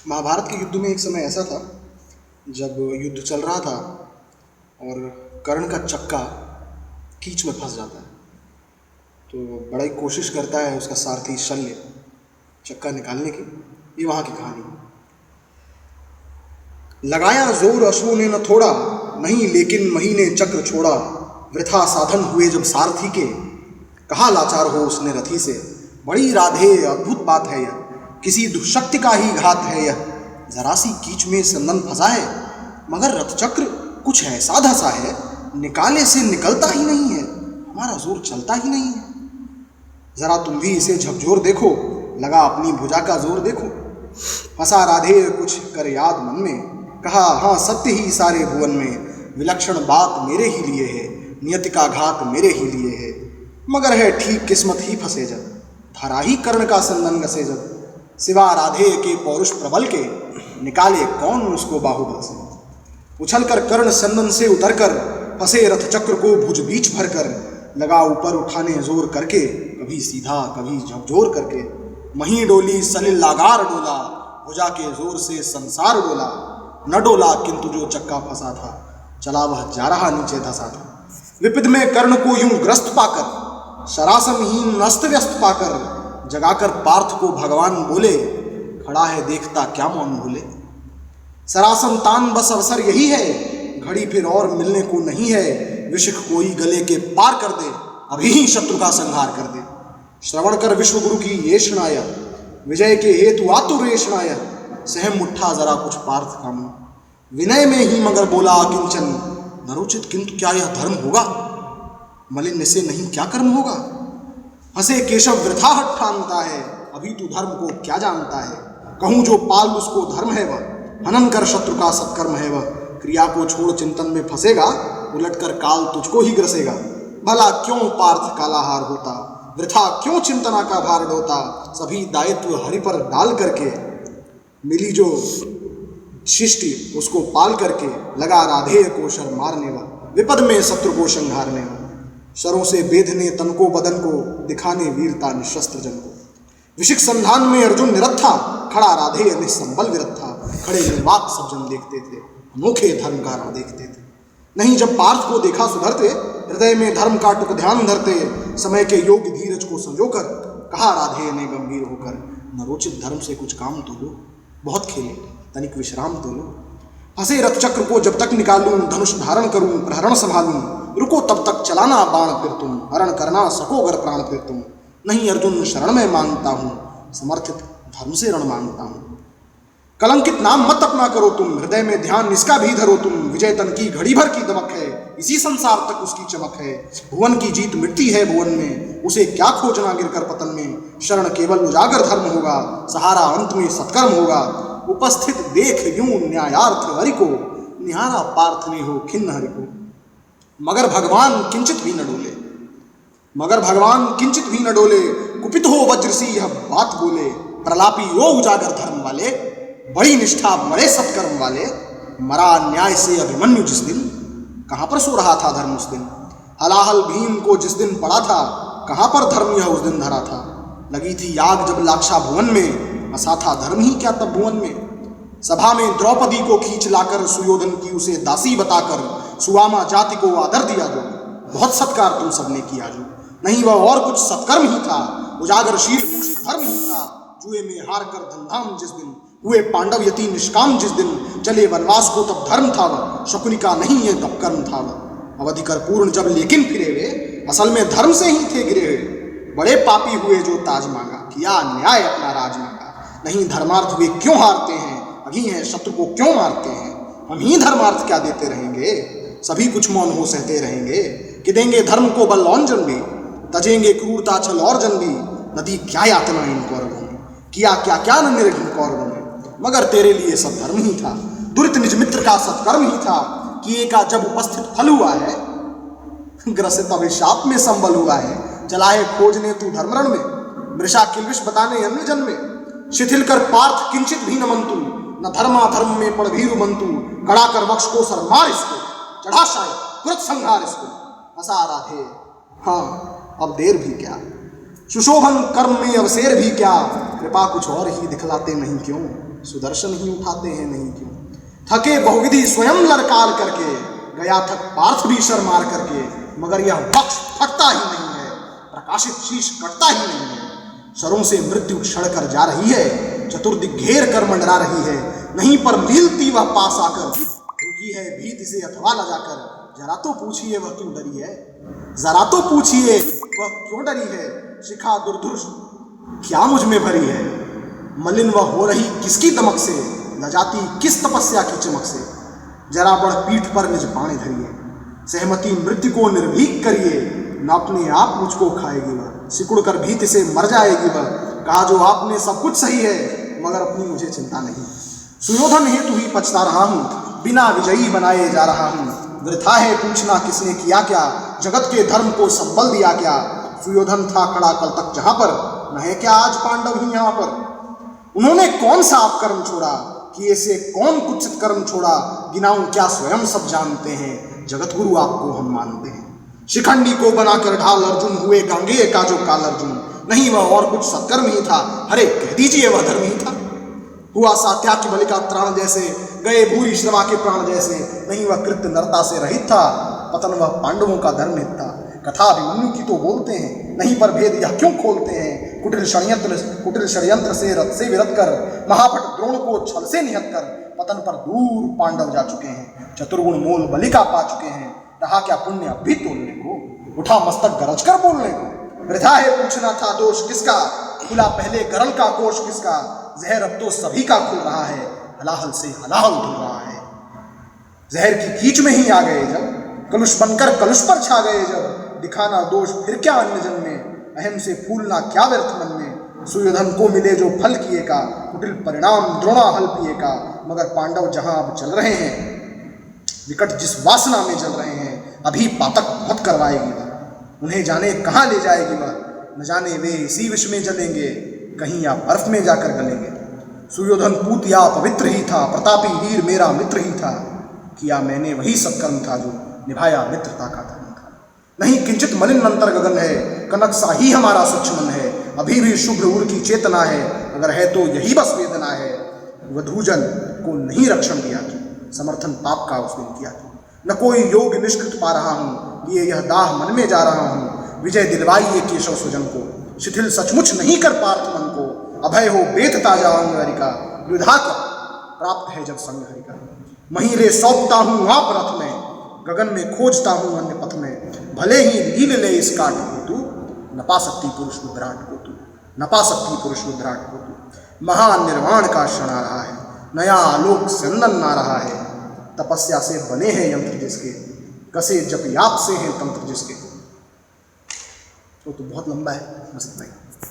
महाभारत के युद्ध में एक समय ऐसा था जब युद्ध चल रहा था और कर्ण का चक्का कीच में फंस जाता है। तो बड़ा ही कोशिश करता है उसका सारथी शल्य चक्का निकालने की। ये वहाँ की कहानी है। लगाया जोर अश्वों ने न थोड़ा, नहीं लेकिन महीने चक्र छोड़ा। वृथा साधन हुए जब सारथी के, कहा लाचार हो उसने रथी से। बड़ी राधे अद्भुत बात है यह, किसी दुष्शक्ति का ही घात है यह। जरा सी कीच में संदन फंसा है, मगर रथ चक्र कुछ ऐसा धसा है, निकाले से निकलता ही नहीं है, हमारा जोर चलता ही नहीं है। जरा तुम भी इसे झकझोर देखो, लगा अपनी भुजा का जोर देखो। हंसा राधे कुछ कर याद मन में, कहा हाँ सत्य ही सारे भुवन में। विलक्षण बात मेरे ही लिए है, नियति का घात मेरे ही लिए है। मगर है ठीक किस्मत ही फंसे जब, धरा ही कर्ण का संदन घसे जब। सिवा राधे के पौरुष प्रबल के, निकाले कौन उसको बाहुबल से। उछलकर कर्ण संदन से उतरकर, फंसे रथ चक्र को भुज बीच भरकर। लगा ऊपर उठाने जोर करके, कभी सीधा कभी झकझोर करके। मही डोली सलिल लागार डोला, भुजा के जोर से संसार डोला। न डोला किंतु जो चक्का फंसा था, चला वह जा रहा नीचे धसा था। विपद में कर्ण को यूं ग्रस्त पाकर, शरासनहीन अस्त व्यस्त पाकर। जगाकर पार्थ को भगवान बोले, खड़ा है देखता क्या मौन भूले। सरासन तान बस अवसर यही है, घड़ी फिर और मिलने को नहीं है। विशिख कोई गले के पार कर दे, अभी ही शत्रु का संहार कर दे। श्रवण कर विश्वगुरु की ये शृणाय, विजय के हेतु आतुर ये शृणाय। सहम उठा जरा कुछ पार्थ का मुंह, विनय में ही मगर बोला किंचन। नरोचित किंतु क्या यह धर्म होगा, मलिन से नहीं क्या कर्म होगा। हंसे केशव वृथा हठ ठानता है, अभी तू धर्म को क्या जानता है। कहूँ जो पाल उसको धर्म है वह, हनन कर शत्रु का सत्कर्म है वह। क्रिया को छोड़ चिंतन में फंसेगा, उलटकर काल तुझको ही ग्रसेगा। भला क्यों पार्थ कालाहार होता, वृथा क्यों चिंतना का भार ढोता। सभी दायित्व हरि पर डाल करके, मिली जो शिष्टि उसको पाल करके। लगा राधेय को शर मारने वा, विपद में शत्रु को संहारने वा। शरों से बेधने तन को बदन को, दिखाने वीरता निशस्त्र जन को। विशिख संधान में अर्जुन निरत था, खड़ा राधेय निसंबल विरत था। खड़े निर्वाक सब जन देखते थे, अनोखे धर्म का राह देखते थे। नहीं जब पार्थ को देखा सुधरते, हृदय में धर्म का टुक ध्यान धरते। समय के योग्य धीरज को संजोकर, कहा राधेय ने गंभीर होकर। नरोचित धर्म से कुछ काम तो लो, बहुत खेले तनिक विश्राम तो लो। फंसे रथ चक्र को जब तक निकालूं, धनुष धारण करूं प्रहरण संभालूं। रुको तब तक चलाना बाण फिर तुम, हरण करना सकोगर प्राण फिर तुम। नहीं अर्जुन शरण में मांगता हूं, समर्थित धर्म से रण मांगता हूं। कलंकित नाम मत अपना करो तुम, हृदय में ध्यान इसका भी धरो तुम। विजय तन की घड़ी भर की दमक है, इसी संसार तक उसकी चमक है। भुवन की जीत मिटती है भुवन में, उसे क्या खोजना गिरकर पतन में। शरण केवल उजागर धर्म होगा, सहारा अंत में सत्कर्म होगा। उपस्थित देख यूं न्यायार्थ हरि को, निहारा पार्थ ने हो खिन्न हरि को। मगर भगवान किंचित भी न डोले, मगर भगवान किंचित भी न डोले। कुपित हो वज्र सी यह बात बोले, प्रलापी ओ उजागर धर्म वाले। बड़ी निष्ठा बड़े सत्कर्म वाले, मरा न्याय से अभिमन्यु जिस दिन। कहाँ पर सो रहा था धर्म उस दिन, हलाहल भीम को जिस दिन पड़ा था। कहाँ पर धर्म यह उस दिन धरा था। लगी थी आग जब लाक्षा भुवन में, हंसा था धर्म ही क्या तब भुवन में। सभा में द्रौपदी को खींच लाकर, सुयोधन की उसे दासी बताकर। सुवामा जाति को आदर दिया जो, बहुत सत्कार तुम सबने किया जो। नहीं वह और कुछ सत्कर्म ही था, उजागर शील धर्म ही था। जुए में हार कर धनधाम जिस दिन, हुए पांडव यति निष्काम जिस दिन। चले वनवास को तब धर्म था वह, शकुनी का नहीं ये तब कर्म था वह। अवधि कर पूर्ण जब लेकिन फिरे वे, असल में धर्म से ही थे गिरे हुए। बड़े पापी हुए जो ताज मांगा, किया न्याय अपना राज मांगा। नहीं धर्मार्थ वे क्यों हारते हैं, अभी हैं शत्रु को क्यों मारते हैं। हम ही धर्मार्थ क्या देते रहेंगे, सभी कुछ मौन हो सहते रहेंगे। कि देंगे धर्म को बल और जन भी, तजेंगे क्रूरता छल और जन भी। नदी क्या यातना इन कौरवों ने, किया क्या क्या न निर्घृण कौरवों ने। मगर तेरे लिए सब धर्म ही था, दुरित निज मित्र का सत्कर्म ही था। किए का जब उपस्थित फल हुआ है, ग्रसित अभिशाप में संबल हुआ है। चला है खोजने तू धर्मरण में, मृषा किलविष बताने अन्य जन में। शिथिल कर पार्थ किंचित भी न मंतु, न धर्माधर्म में पड़ भीरु मंतु। कड़ा कर वक्ष को सर मार इसको, चढ़ा शाय कृत संहार इसको। हंसा राधे हाँ अब देर भी क्या, सुशोभन कर्म में अवसेर भी क्या। कृपा कुछ और ही दिखलाते नहीं क्यों। सुदर्शन ही उठाते हैं नहीं क्यों। थके बहुविधि स्वयं ललकार करके, गया थक पार्थ भी शर मार करके, मगर यह वक्ष फटता ही नहीं है, प्रकाशित शीश कटता ही नहीं है। शरों से मृत्यु क्षण कर जा रही है, चतुर्दिक घेर कर मंडरा रही है, नहीं पर मिलती वह पास आकर, रुकी है भीत से अथवा न जाकर। जरा तो पूछिए वह क्यों डरी है, जरा तो पूछिए वह क्यों डरी है। शिखा दुर्धुष क्या मुझ में भरी है, मलिन वह हो रही किसकी दमक से, न जाती किस तपस्या की चमक से। जरा बढ़ पीठ पर निज पाने धरिए, सहमति मृत्यु को निर्भीक करिए। न अपने आप मुझको खाएगी वह, सिकुड़ कर भीत से मर जाएगी वह। कहा जो आपने सब कुछ सही है, मगर अपनी मुझे चिंता नहीं। सुयोधन हेतु ही पछता रहा हूँ, बिना विजयी बनाए जा रहा हूँ। वृथा है पूछना किसने किया क्या, जगत के धर्म को संबल दिया क्या। सुयोधन था खड़ा कल तक जहाँ पर, न है क्या आज पांडव ही यहाँ पर। उन्होंने कौन सा आप कर्म छोड़ा, किए से कौन कुत्सित कर्म छोड़ा। गिनाऊं क्या स्वयं सब जानते हैं, जगत गुरु आपको हम मानते हैं। शिखंडी को बनाकर ढाल अर्जुन हुए गांगेय का जो काल अर्जुन। नहीं वह और कुछ सत्कर्म ही था, हरे कह दीजिए वह धर्म ही था। हुआ सात्याकी बलि का त्राण जैसे, गए भूरी श्रवा के प्राण जैसे। नहीं वह कृत्य नरता से रहित था, पतन वह पांडवों का धर्महित था। कथा अभिमन्यु की तो बोलते हैं, नहीं पर भेद यह क्यों खोलते हैं। कुटिल षड्यंत्र से रथ से विरत कर, महापट द्रोण को छल से निहत कर। पतन पर दूर पांडव जा चुके हैं, चतुर्गुण मोल बलि का पा चुके हैं। रहा क्या पुण्य अब भी तोलने को, उठा मस्तक गरज कर बोलने को। वृथा है पूछना था दोष किसका, खुला पहले गरल का कोष किसका। जहर अब तो सभी का खुल रहा है, हलाहल से हलाहल धुल रहा है। जहर की कीच में ही आ गए जब, कलुष बनकर कलुष पर छा गए जब। दिखाना दोष फिर क्या अन्य जन में, अहम से फूलना क्या व्यर्थ मन में। सुयोधन को मिले जो फल किए का, कुटिल परिणाम द्रोणा हल पिए का। मगर पांडव जहां अब चल रहे हैं, विकट जिस वासना में जल रहे हैं, अभी पातक बहुत करवाएगी वह। उन्हें जाने कहाँ ले जाएगी वह, न जाने वे इसी विष में जलेंगे, कहीं या बर्फ में जाकर गलेंगे। सुयोधन पूत या पवित्र ही था, प्रतापी वीर मेरा मित्र ही था। किया मैंने वही सत्कर्म था जो निभाया मित्रता का धर्म था। नहीं किंचित मलिन अंतर गगन है, कनक सा ही हमारा स्वच्छ मन है। अभी भी शुभ्र उर की चेतना है, अगर है तो यही बस वेदना है। वधूजन को नहीं रक्षण दिया कि समर्थन पाप का उसने किया कि। न कोई योग निष्कृत पा रहा हूँ, लिए यह दाह मन में जा रहा हूँ। विजय दिलवाइए केशव सुजन को, शिथिल सचमुच नहीं कर पार्थ मन को। अभय हो बेत ताजा अंग हरि का, विधा का प्राप्त है जब संग हरि का। महीरे सौंपता हूँ आप रथ में, गगन में खोजता हूँ अन्य पथ में। भले ही लील ले इस काट को तू, न पा सकती पुरुष विराट को तू, न पा सकती पुरुष विराट को तू। महानिर्वाण का क्षण आ रहा है, नया आलोक संदन आ रहा है। तपस्या से बने हैं यंत्र जिसके, कसे जप याप से हैं तंत्र जिसके। तो बहुत लंबा है, बस इतना ही।